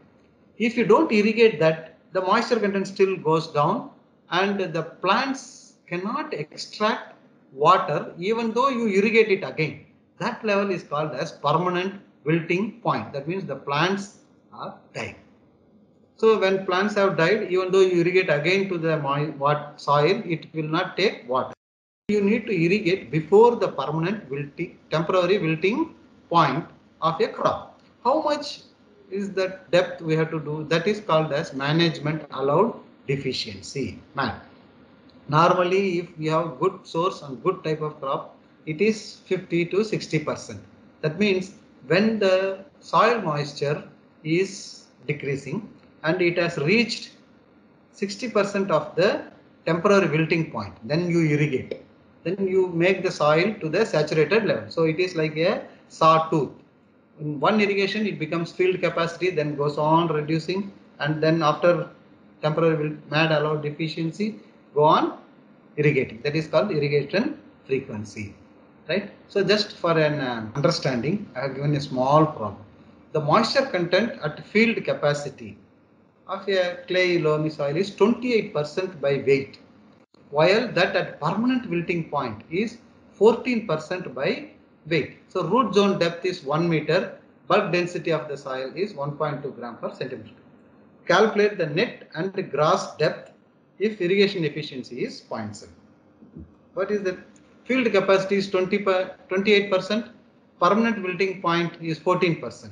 If you don't irrigate that, the moisture content still goes down and the plants cannot extract water even though you irrigate it again. That level is called as permanent wilting point. That means the plants are dying. So when plants have died, even though you irrigate again to the soil, it will not take water. You need to irrigate before the permanent wilting, temporary wilting point of a crop. How much is the depth we have to do? That is called as management allowed deficiency. Normally, if we have good source and good type of crop, it is 50 to 60%. That means when the soil moisture is decreasing and it has reached 60% of the temporary wilting point, then you irrigate. Then you make the soil to the saturated level. So it is like a sawtooth. In one irrigation, it becomes field capacity, then goes on reducing, and then after temporary MAD allowed deficiency, go on irrigating. That is called irrigation frequency, right? So just for an understanding, I have given a small problem. The moisture content at field capacity of a clay loamy soil is 28% by weight, while that at permanent wilting point is 14% by weight. So root zone depth is 1 meter, bulk density of the soil is 1.2 gram per centimeter. Calculate the net and the gross depth if irrigation efficiency is 0.7. What is the field capacity is 28%, permanent wilting point is 14%.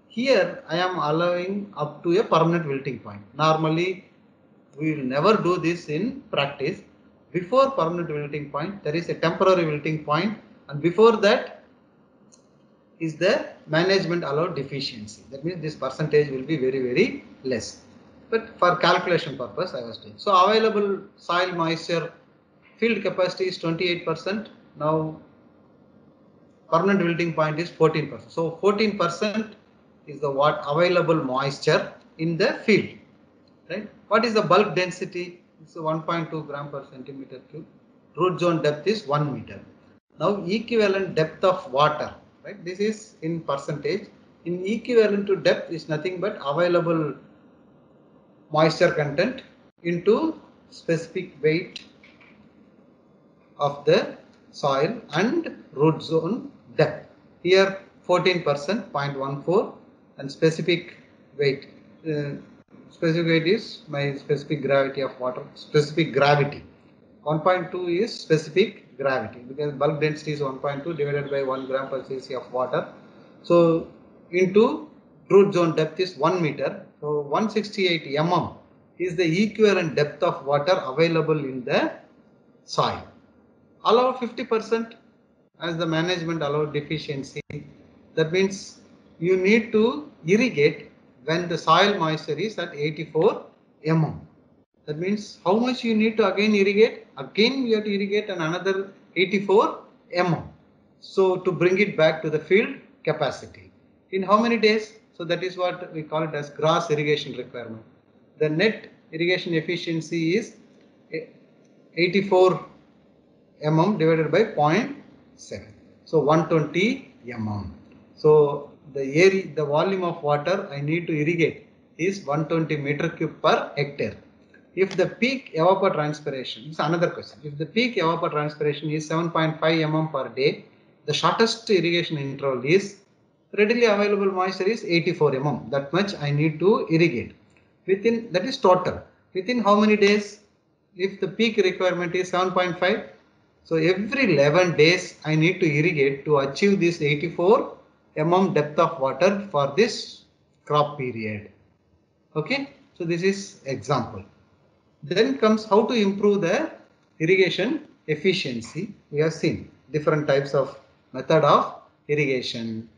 Here I am allowing up to a permanent wilting point. Normally we will never do this in practice. Before permanent wilting point, there is a temporary wilting point, and before that is the management allowed deficiency. That means this percentage will be very, very less. But for calculation purpose, I was doing. So available soil moisture, field capacity is 28%. Now permanent wilting point is 14%. So 14% is the available moisture in the field, right? What is the bulk density? It's 1.2 gram per centimeter cube. Root zone depth is 1 meter. Now equivalent depth of water, right? This is in percentage. In equivalent to depth is nothing but available moisture content into specific weight of the soil and root zone depth. Here 14%, 0.14, and specific weight. Specific weight is my specific gravity of water, specific gravity. 1.2 is specific gravity because bulk density is 1.2 divided by 1 gram per cc of water. So into root zone depth is 1 meter. So 168 mm is the equivalent depth of water available in the soil. Allow 50% as the management allowed deficiency. That means you need to irrigate when the soil moisture is at 84 mm. That means how much you need to again irrigate? Again you have to irrigate another 84 mm. So to bring it back to the field capacity. In how many days? So that is what we call it as gross irrigation requirement. The net irrigation efficiency is 84 mm divided by 0.7. So 120 mm. So the area, the volume of water I need to irrigate is 120 meter cube per hectare. If the peak evapotranspiration, it's another question. If the peak evapotranspiration is 7.5 mm per day, the shortest irrigation interval is readily available moisture is 84 mm. That much I need to irrigate. Within, that is total. Within how many days? If the peak requirement is 7.5, so every 11 days I need to irrigate to achieve this 84 mm depth of water for this crop period. Okay, so this is example. Then comes how to improve the irrigation efficiency. We have seen different types of method of irrigation,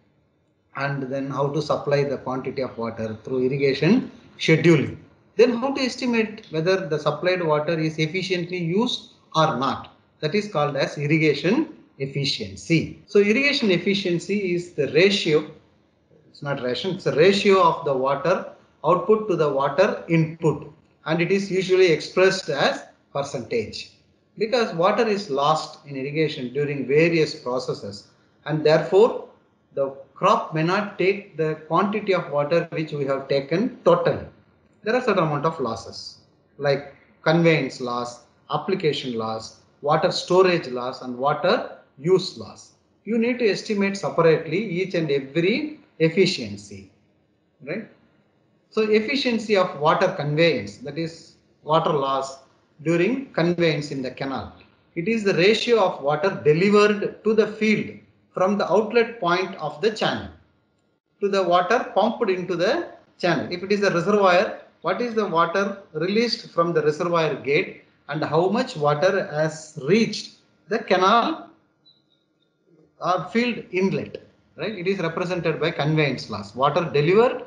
and then how to supply the quantity of water through irrigation scheduling. Then how to estimate whether the supplied water is efficiently used or not. That is called as irrigation efficiency. So irrigation efficiency is the ratio, it's not ration, it's a ratio of the water output to the water input. and it is usually expressed as percentage, because water is lost in irrigation during various processes, and therefore the crop may not take the quantity of water which we have taken totally. There are certain amount of losses like conveyance loss, application loss, water storage loss, and water use loss. You need to estimate separately each and every efficiency, right? So efficiency of water conveyance, that is water loss during conveyance in the canal. It is the ratio of water delivered to the field from the outlet point of the channel to the water pumped into the channel. If it is a reservoir, what is the water released from the reservoir gate and how much water has reached the canal or field inlet, right? It is represented by conveyance loss. Water delivered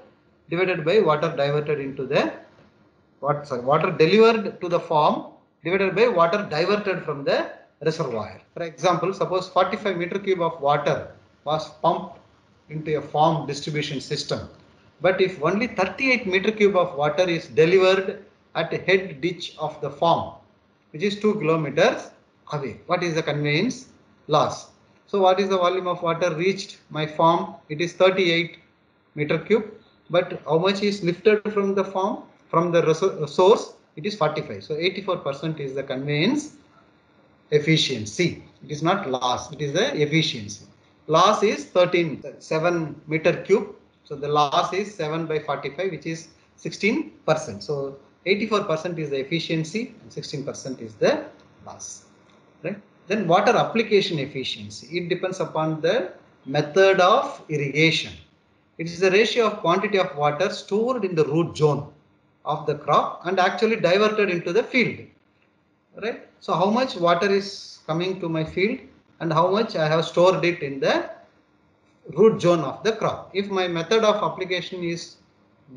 divided by water diverted into the water delivered to the farm divided by water diverted from the reservoir. For example, suppose 45 meter cube of water was pumped into a farm distribution system, but if only 38 meter cube of water is delivered at a head ditch of the farm, which is 2 kilometers away, what is the conveyance loss? So what is the volume of water reached my farm? It is 38 meter cube, but how much is lifted from the farm, from the source? It is 45. So 84% is the conveyance efficiency. It is not loss, it is the efficiency. Loss is 7 meter cube. So the loss is 7 by 45, which is 16%. So 84% is the efficiency and 16% is the loss, right? Then water application efficiency. It depends upon the method of irrigation. It is the ratio of quantity of water stored in the root zone of the crop and actually diverted into the field, right? So how much water is coming to my field and how much I have stored it in the root zone of the crop. If my method of application is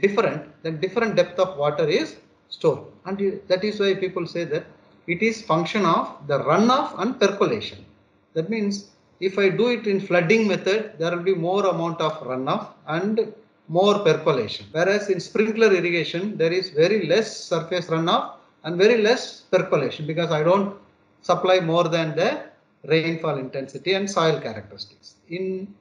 different, then different depth of water is stored, and that is why people say that it is function of the runoff and percolation. That means if I do it in flooding method, there will be more amount of runoff and more percolation, whereas in sprinkler irrigation there is very less surface runoff and very less percolation, because I don't supply more than the rainfall intensity and soil characteristics. In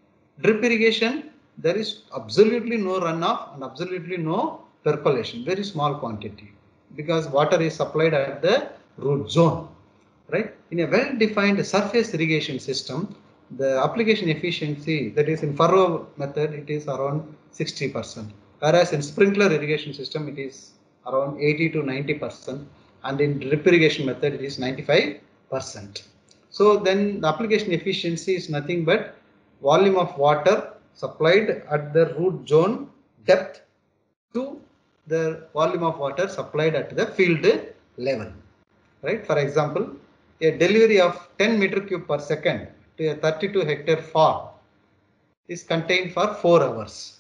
drip irrigation, there is absolutely no runoff and absolutely no percolation, very small quantity, because water is supplied at the root zone, right? In a well-defined surface irrigation system, the application efficiency, that is in furrow method, it is around 60%, whereas in sprinkler irrigation system, it is around 80 to 90%, and in drip irrigation method, it is 95%. So then the application efficiency is nothing but volume of water supplied at the root zone depth to the volume of water supplied at the field level, right? For example, a delivery of 10 meter cube per second to a 32 hectare farm is contained for 4 hours,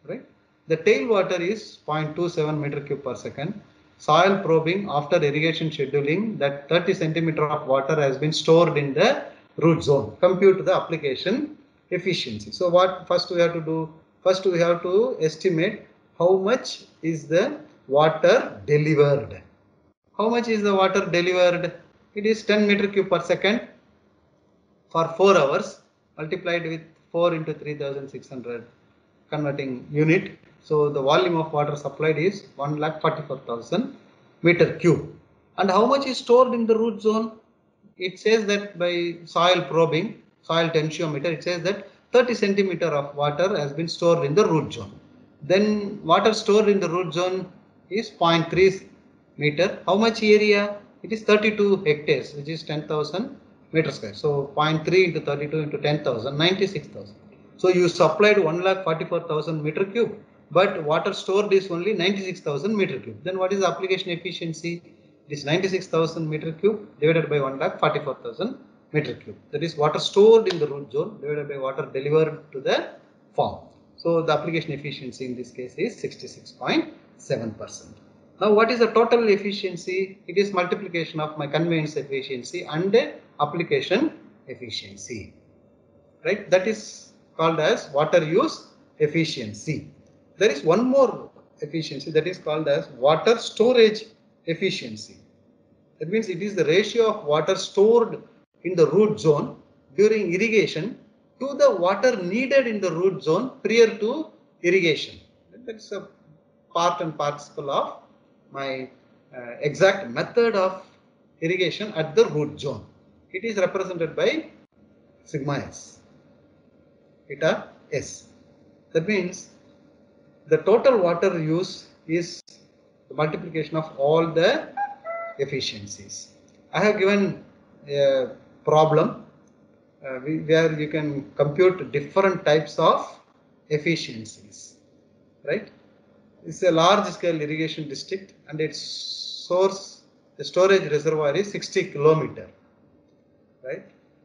right? The tailwater is 0.27 meter cube per second. Soil probing after irrigation scheduling, that 30 centimeter of water has been stored in the root zone. Compute the application efficiency. So what first we have to do? First we have to estimate how much is the water delivered. How much is the water delivered? It is 10 meter cube per second for 4 hours, multiplied with 4 into 3600 converting unit. So the volume of water supplied is 1,44,000 meter cube. And how much is stored in the root zone? It says that by soil probing, soil tensiometer, it says that 30 centimeter of water has been stored in the root zone. Then water stored in the root zone is 0.3 meter. How much area? It is 32 hectares, which is 10,000 meter square. So 0.3 into 32 into 10,000, 96,000. So you supplied 1,44,000 meter cube, but water stored is only 96,000 meter cube. Then what is the application efficiency? It is 96,000 meter cube divided by 1,44,000 meter cube. That is water stored in the root zone divided by water delivered to the farm. So the application efficiency in this case is 66.7%. Now what is the total efficiency? It is multiplication of my conveyance efficiency and application efficiency, right? That is called as water use efficiency. There is one more efficiency, that is called as water storage efficiency. That means it is the ratio of water stored in the root zone during irrigation to the water needed in the root zone prior to irrigation. That's a part and parcel of my exact method of irrigation at the root zone. It is represented by sigma s, eta s. That means the total water use is the multiplication of all the efficiencies. I have given a problem where you can compute different types of efficiencies, right? It's a large scale irrigation district and its source, the storage reservoir is 60 kilometer, right?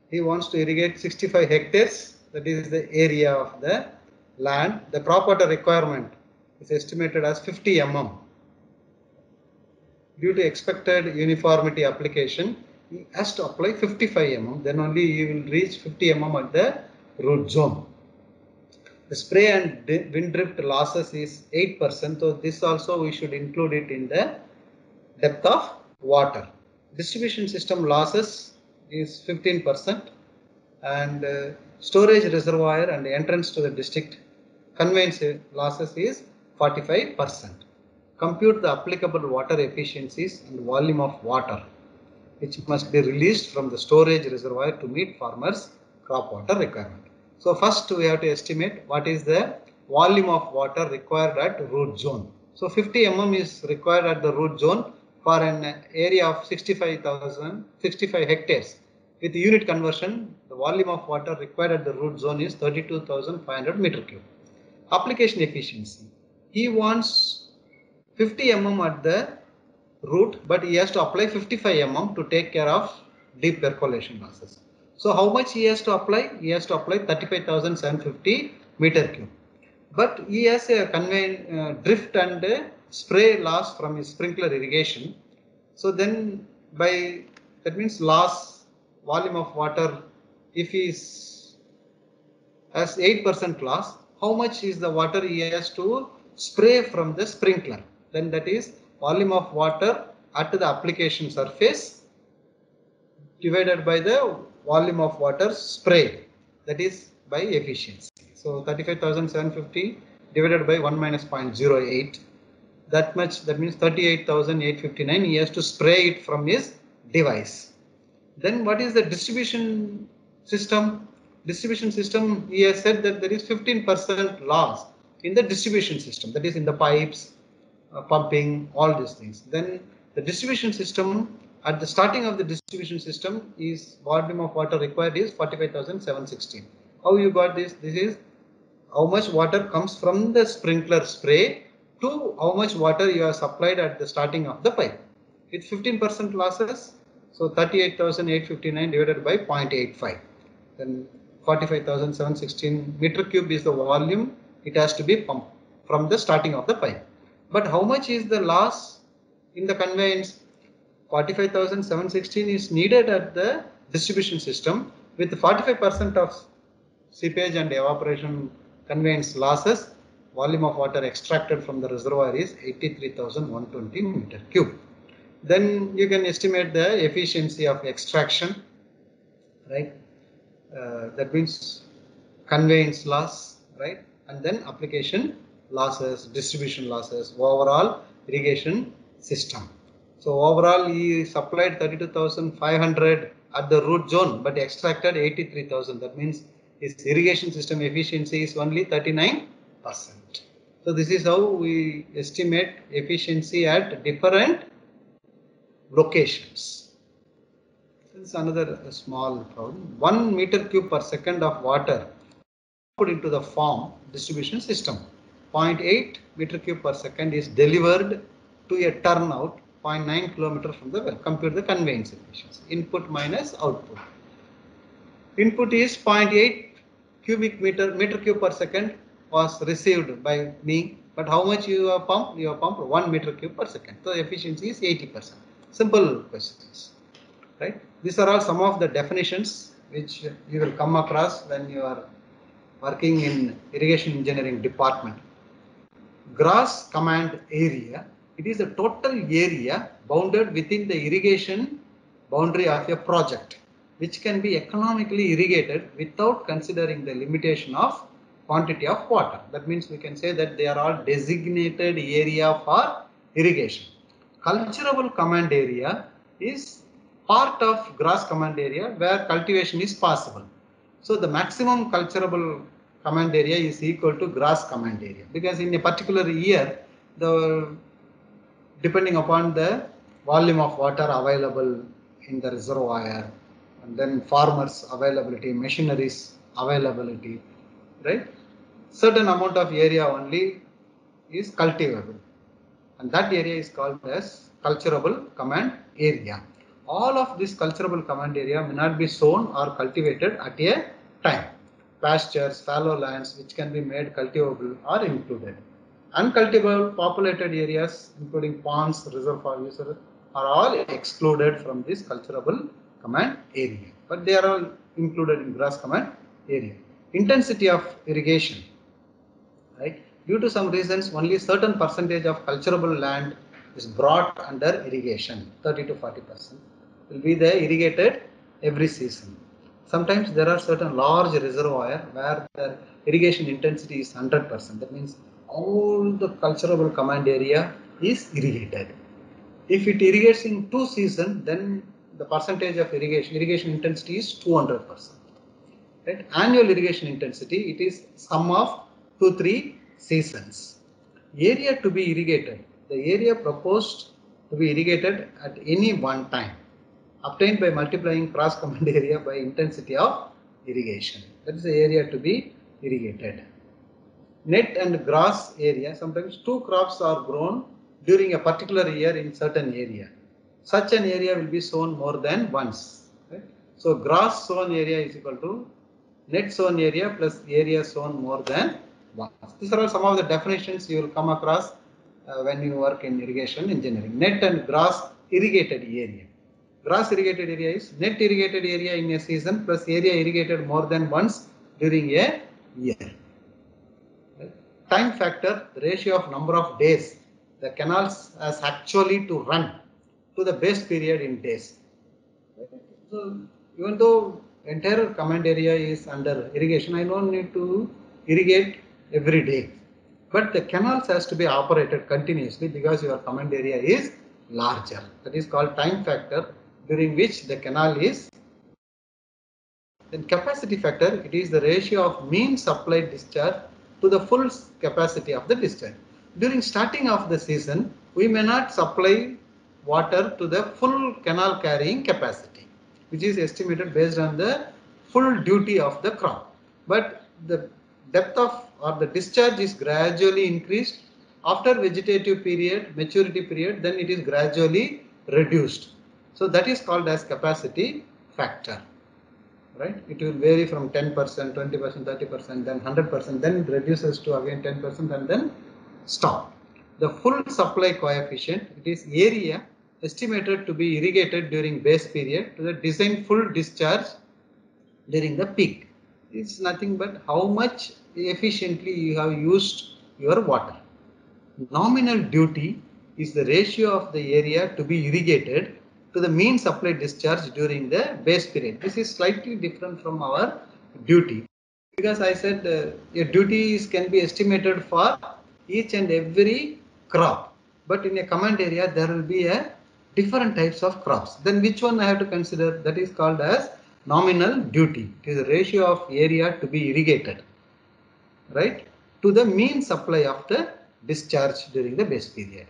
He wants to irrigate 65 hectares, that is the area of the land. The crop water requirement is estimated as 50 mm. Due to expected uniformity application, he has to apply 55 mm, then only he will reach 50 mm at the root zone. The spray and wind drift losses is 8%, so this also we should include it in the depth of water. Distribution system losses is 15%, and storage reservoir and entrance to the district conveyance losses is 45%. Compute the applicable water efficiencies and volume of water which must be released from the storage reservoir to meet farmers' crop water requirement. So first we have to estimate what is the volume of water required at root zone. So 50 mm is required at the root zone for an area of 65 hectares. With unit conversion, the volume of water required at the root zone is 32,500 meter cube. Application efficiency. He wants 50 mm at the root, but he has to apply 55 mm to take care of deep percolation losses. So how much he has to apply? He has to apply 35,750 meter cube. But he has a drift and spray loss from his sprinkler irrigation. So then that means loss volume of water, if he has 8% loss, how much is the water he has to spray from the sprinkler? Then that is volume of water at the application surface divided by the volume of water sprayed, that is by efficiency. So 35,750 divided by 1 minus 0.08, that much, that means 38,859 he has to spray it from his device. Then what is the distribution system? Distribution system, he has said that there is 15% loss in the distribution system, that is in the pipes, pumping, all these things. Then the distribution system, at the starting of the distribution system, is volume of water required is 45,716. How you got this? This is how much water comes from the sprinkler spray to how much water you have supplied at the starting of the pipe. With 15% losses, so 38,859 divided by 0.85. Then 45,716 meter cube is the volume it has to be pumped from the starting of the pipe. But how much is the loss in the conveyance? 45,716 is needed at the distribution system. With 45% of seepage and evaporation conveyance losses, volume of water extracted from the reservoir is 83,120 meter cube. Then you can estimate the efficiency of extraction, right? That means conveyance loss, right? And then application losses, distribution losses, overall irrigation system. So overall he supplied 32,500 at the root zone, but extracted 83,000. That means his irrigation system efficiency is only 39%. So this is how we estimate efficiency at different locations. This is another small problem. 1 meter cube per second of water put into the farm distribution system. 0.8 meter cube per second is delivered to a turnout 0.9 kilometer from the well. Compute the conveyance efficiency. Input minus output. Input is 0.8 cubic meter cube per second was received by me. But how much you have pumped? You have pumped 1 meter cube per second. So efficiency is 80%. Simple questions, right? These are all some of the definitions which you will come across when you are working in irrigation engineering department. Gross command area It is the total area bounded within the irrigation boundary of a project, which can be economically irrigated without considering the limitation of quantity of water. That means we can say that they are all designated area for irrigation. Cultivable command area is part of grass command area where cultivation is possible. So the maximum cultivable command area is equal to grass command area, because in a particular year, the depending upon the volume of water available in the reservoir, and then farmers availability, machineries availability, right? Certain amount of area only is cultivable, and that area is called as cultivable command area. All of this cultivable command area may not be sown or cultivated at a time. Pastures, fallow lands which can be made cultivable are included. Uncultivable populated areas including ponds, reservoirs are all excluded from this cultivable command area, but they are all included in grass command area. Intensity of irrigation, right? Due to some reasons, only certain percentage of cultivable land is brought under irrigation, 30 to 40% will be the irrigated every season. Sometimes there are certain large reservoir where the irrigation intensity is 100%. That means all the cultivable command area is irrigated. If it irrigates in 2 seasons, then the percentage of irrigation intensity is 200%. Right? Annual irrigation intensity, it is sum of 2-3 seasons. Area to be irrigated, the area proposed to be irrigated at any one time, obtained by multiplying cross command area by intensity of irrigation. That is the area to be irrigated. Net and grass area, sometimes two crops are grown during a particular year in certain area. Such an area will be sown more than once. Right? So grass sown area is equal to net sown area plus area sown more than once. These are all some of the definitions you will come across when you work in irrigation engineering. Net and grass irrigated area. Grass irrigated area is net irrigated area in a season plus area irrigated more than once during a year. Right? Time factor, the ratio of number of days the canals has actually to run to the base period in days. Right? So even though entire command area is under irrigation, I don't need to irrigate every day, but the canals has to be operated continuously because your command area is larger. That is called time factor, during which the canal is. Then capacity factor, it is the ratio of mean supplied discharge to the full capacity of the discharge. During starting of the season, we may not supply water to the full canal carrying capacity, which is estimated based on the full duty of the crop. But the depth of or the discharge is gradually increased after vegetative period, maturity period, then it is gradually reduced. So that is called as capacity factor. Right? It will vary from 10%, 20%, 30%, then 100%, then it reduces to again 10% and then stop. The full supply coefficient, it is area estimated to be irrigated during base period to the designed full discharge during the peak. It's nothing but how much efficiently you have used your water. Nominal duty is the ratio of the area to be irrigated to the mean supply discharge during the base period. This is slightly different from our duty, because I said a duty can be estimated for each and every crop, but in a command area there will be a different types of crops. Then which one I have to consider? That is called as nominal duty. It is the ratio of area to be irrigated, right, to the mean supply of the discharge during the base period.